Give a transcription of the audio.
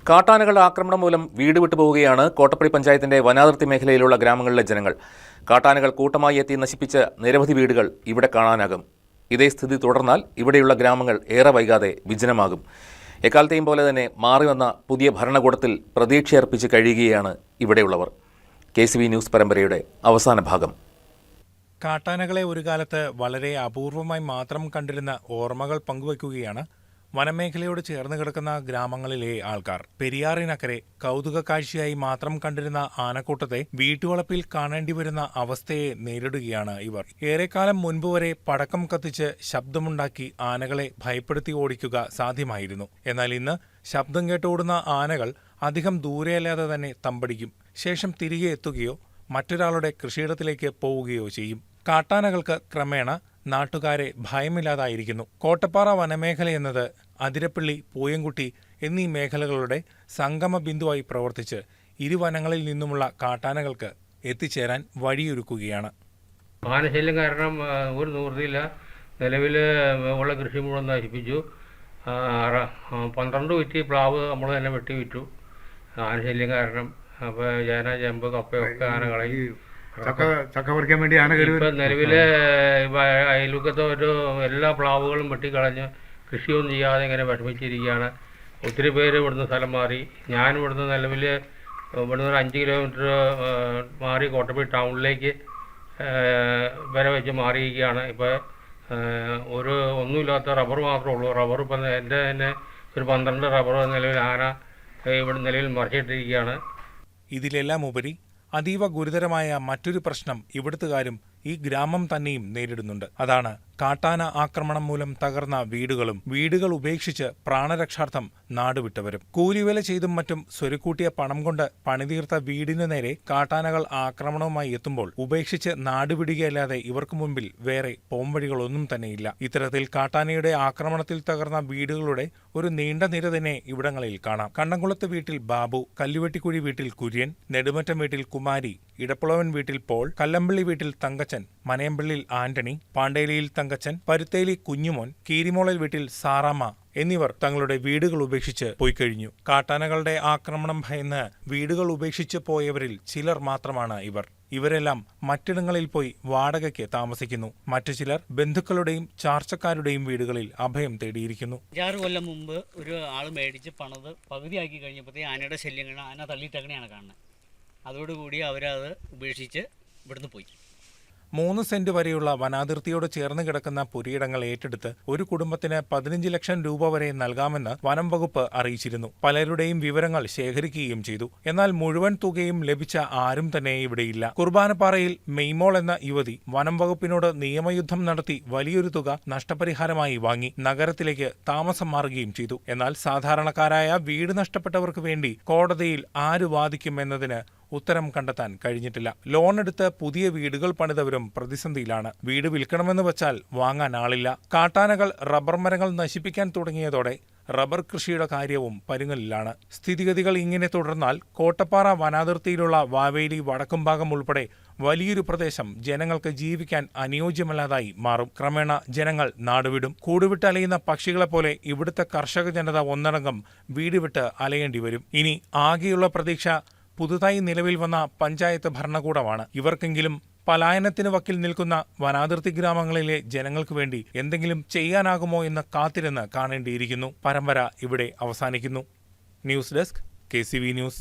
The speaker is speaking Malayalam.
കാട്ടാനകളുടെ ആക്രമണം മൂലം വീട് വിട്ടുപോവുകയാണ് കോട്ടപ്പടി പഞ്ചായത്തിന്റെ വനാതിർത്തി മേഖലയിലുള്ള ഗ്രാമങ്ങളിലെ ജനങ്ങൾ. കാട്ടാനകൾ കൂട്ടമായി എത്തി നശിപ്പിച്ച നിരവധി വീടുകൾ ഇവിടെ കാണാനാകും. ഇതേ സ്ഥിതി തുടർന്നാൽ ഇവിടെയുള്ള ഗ്രാമങ്ങൾ ഏറെ വൈകാതെ വിജനമാകും. എക്കാലത്തെയും പോലെ തന്നെ മാറിവന്ന പുതിയ ഭരണകൂടത്തിൽ പ്രതീക്ഷയർപ്പിച്ച് കഴിയുകയാണ് ഇവിടെയുള്ളവർ. KCV ന്യൂസ് പരമ്പരയുടെ അവസാന ഭാഗം. കാട്ടാനകളെ ഒരു കാലത്ത് വളരെ അപൂർവമായി മാത്രം കണ്ടിരുന്ന ഓർമ്മകൾ പങ്കുവയ്ക്കുകയാണ് വനമേഖലയോട് ചേർന്ന് കിടക്കുന്ന ഗ്രാമങ്ങളിലെ ആൾക്കാർ. പെരിയാറിനക്കരെ കൗതുക കാഴ്ചയായി മാത്രം കണ്ടിരുന്ന ആനക്കൂട്ടത്തെ വീട്ടുവളപ്പിൽ കാണേണ്ടി വരുന്ന അവസ്ഥയെ നേരിടുകയാണ് ഇവർ. ഏറെക്കാലം മുൻപ് വരെ പടക്കം കത്തിച്ച് ശബ്ദമുണ്ടാക്കി ആനകളെ ഭയപ്പെടുത്തി ഓടിക്കുക സാധ്യമായിരുന്നു. എന്നാൽ ഇന്ന് ശബ്ദം കേട്ടോടുന്ന ആനകൾ അധികം ദൂരെയല്ലാതെ തന്നെ തമ്പടിക്കും. ശേഷം തിരികെ എത്തുകയോ മറ്റൊരാളുടെ കൃഷിയിടത്തിലേക്ക് പോവുകയോ ചെയ്യും. കാട്ടാനകൾക്ക് ക്രമേണ നാട്ടുകാരെ ഭയമില്ലാതായിരിക്കുന്നു. കോട്ടപ്പാറ വനമേഖലയെന്നത് അതിരപ്പള്ളി, പൂയംകുട്ടി എന്നീ മേഖലകളുടെ സംഗമ ബിന്ദുവായി പ്രവർത്തിച്ച് ഇരുവനങ്ങളിൽ നിന്നുമുള്ള കാട്ടാനകൾക്ക് എത്തിച്ചേരാൻ വഴിയൊരുക്കുകയാണ്. ആനശല്യം കാരണം ഒരു നിവൃത്തിയില്ല. നിലവിൽ ഉള്ള കൃഷി മുഴുവൻ നശിപ്പിച്ചു. 12 വിറ്റി പ്ലാവ് നമ്മൾ തന്നെ വെട്ടി വിറ്റു ആനശല്യം കാരണം. അപ്പോൾ ചേന, ചെമ്പ്, കപ്പയൊക്കെ ആനകളെ ചക്ക പറിക്കാൻ വേണ്ടി ഇപ്പം നിലവിലെ അയൽവക്കത്തെ ഒരു എല്ലാ പ്ലാവുകളും വെട്ടിക്കളഞ്ഞ് കൃഷിയൊന്നും ചെയ്യാതെ ഇങ്ങനെ വിഷമിച്ചിരിക്കുകയാണ്. ഒത്തിരി പേര് ഇവിടുന്ന് സ്ഥലം മാറി. ഞാൻ ഇവിടുന്ന് നിലവിൽ ഇവിടുന്ന് ഒരു 5 കിലോമീറ്റർ മാറി കോട്ടപ്പടി ടൗണിലേക്ക് വരെ വെച്ച് മാറിയിരിക്കുകയാണ്. ഇപ്പോൾ ഒന്നുമില്ലാത്ത റബ്ബർ മാത്രമേ ഉള്ളൂ. റബ്ബർ ഇപ്പം എൻ്റെ തന്നെ ഒരു 12 റബ്ബർ നിലവിൽ ആന ഇവിടെ നിലവിൽ മറിച്ചിട്ടിരിക്കുകയാണ്. ഇതിലെല്ലാം ഉപരി അതീവ ഗുരുതരമായ മറ്റൊരു പ്രശ്നം ഇവിടുത്തുകാരും ഈ ഗ്രാമം തന്നെയും നേരിടുന്നുണ്ട്. അതാണ് കാട്ടാന ആക്രമണം മൂലം തകർന്ന വീടുകൾ ഉപേക്ഷിച്ച് പ്രാണരക്ഷാർത്ഥം നാടുവിട്ടവരും. കൂലിവേല ചെയ്തും മറ്റും സ്വരുക്കൂട്ടിയ പണം കൊണ്ട് പണിതീർത്ത വീടിനു നേരെ കാട്ടാനകൾ ആക്രമണവുമായി എത്തുമ്പോൾ ഉപേക്ഷിച്ച് നാടുവിടുകയല്ലാതെ ഇവർക്ക് മുൻപിൽ വേറെ പോംവഴികളൊന്നും തന്നെയില്ല. ഇത്തരത്തിൽ കാട്ടാനയുടെ ആക്രമണത്തിൽ തകർന്ന വീടുകളുടെ ഒരു നീണ്ട നിര തന്നെ ഇവിടങ്ങളിൽ കാണാം. കണ്ടംകുളത്ത് വീട്ടിൽ ബാബു, കല്ലുവെട്ടിക്കുഴി വീട്ടിൽ കുര്യൻ, നെടുമറ്റം വീട്ടിൽ കുമാരി, ഇടപ്പുളവൻ വീട്ടിൽ പോൾ, കല്ലമ്പള്ളി വീട്ടിൽ തങ്കച്ചൻ, മനയമ്പള്ളിയിൽ ആന്റണി, പാണ്ടേലിയിൽ തങ്കച്ചൻ, പരുത്തേലി കുഞ്ഞുമോൻ, കീരിമോളൽ വീട്ടിൽ സാറാമ്മ എന്നിവർ തങ്ങളുടെ വീടുകൾ ഉപേക്ഷിച്ച് പോയിക്കഴിഞ്ഞു. കാട്ടാനകളുടെ ആക്രമണം ഭയന്ന് വീടുകൾ ഉപേക്ഷിച്ച് പോയവരിൽ ചിലർ മാത്രമാണ് ഇവർ. ഇവരെല്ലാം മറ്റിടങ്ങളിൽ പോയി വാടകയ്ക്ക് താമസിക്കുന്നു. മറ്റു ചിലർ ബന്ധുക്കളുടെയും ചാർച്ചക്കാരുടെയും വീടുകളിൽ അഭയം തേടിയിരിക്കുന്നു. 6 കൊല്ലം മുമ്പ് ഒരു ആൾ മേടിച്ച് പണത് പകുതിയാക്കി കഴിഞ്ഞപ്പോഴത്തേ ആനയുടെ ശല്യങ്ങൾ ആന തള്ളിയിട്ടങ്ങനെയാണ് കാണുന്നത്. അതോടുകൂടി അവരത് ഉപേക്ഷിച്ച് ഇവിടുന്ന് പോയി. 3 സെന്റ് വരെയുള്ള വനാതിർത്തിയോട് ചേർന്ന് കിടക്കുന്ന പുരയിടങ്ങൾ ഏറ്റെടുത്ത് ഒരു കുടുംബത്തിന് 15 ലക്ഷം രൂപ വരെ നൽകാമെന്ന് വനം വകുപ്പ് അറിയിച്ചിരുന്നു. പലരുടെയും വിവരങ്ങൾ ശേഖരിക്കുകയും ചെയ്തു. എന്നാൽ മുഴുവൻ തുകയും ലഭിച്ച ആരും തന്നെ ഇവിടെയില്ല. കുർബാനപ്പാറയിൽ മെയ്മോൾ എന്ന യുവതി വനം വകുപ്പിനോട് നിയമയുദ്ധം നടത്തി വലിയൊരു തുക നഷ്ടപരിഹാരമായി വാങ്ങി നഗരത്തിലേക്ക് താമസം മാറുകയും ചെയ്തു. എന്നാൽ സാധാരണക്കാരായ വീട് നഷ്ടപ്പെട്ടവർക്ക് വേണ്ടി കോടതിയിൽ ആര് വാദിക്കും എന്നതിന് ഉത്തരം കണ്ടെത്താൻ കഴിഞ്ഞിട്ടില്ല. ലോൺ എടുത്ത് പുതിയ വീടുകൾ പണിതവരും പ്രതിസന്ധിയിലാണ്. വീട് വിൽക്കണമെന്ന് വച്ചാൽ വാങ്ങാൻ ആളില്ല. കാട്ടാനകൾ റബ്ബർ മരങ്ങൾ നശിപ്പിക്കാൻ തുടങ്ങിയതോടെ റബ്ബർ കൃഷിയുടെ കാര്യവും പരുങ്ങലിലാണ്. സ്ഥിതിഗതികൾ ഇങ്ങനെ തുടർന്നാൽ കോട്ടപ്പാറ വനാതിർത്തിയിലുള്ള വാവേലി വടക്കുംഭാഗം ഉൾപ്പെടെ വലിയൊരു പ്രദേശം ജനങ്ങൾക്ക് ജീവിക്കാൻ അനുയോജ്യമല്ലാതായി മാറും. ക്രമേണ ജനങ്ങൾ നാടുവിടും. കൂടുവിട്ട് അലയുന്ന പക്ഷികളെപ്പോലെ ഇവിടുത്തെ കർഷക ജനത ഒന്നടങ്കം വീട് വിട്ട് അലയേണ്ടി വരും. ഇനി ആകെയുള്ള പ്രതീക്ഷ പുതുതായി നിലവിൽ വന്ന പഞ്ചായത്ത് ഭരണകൂടമാണ്. ഇവർക്കെങ്കിലും പലായനത്തിന് വക്കിൽ നിൽക്കുന്ന വനാതിർത്തി ഗ്രാമങ്ങളിലെ ജനങ്ങൾക്ക് വേണ്ടി എന്തെങ്കിലും ചെയ്യാനാകുമോ എന്ന് കാത്തിരുന്ന് കാണേണ്ടിയിരിക്കുന്നു. പരമ്പര ഇവിടെ അവസാനിക്കുന്നു. News desk KCV news.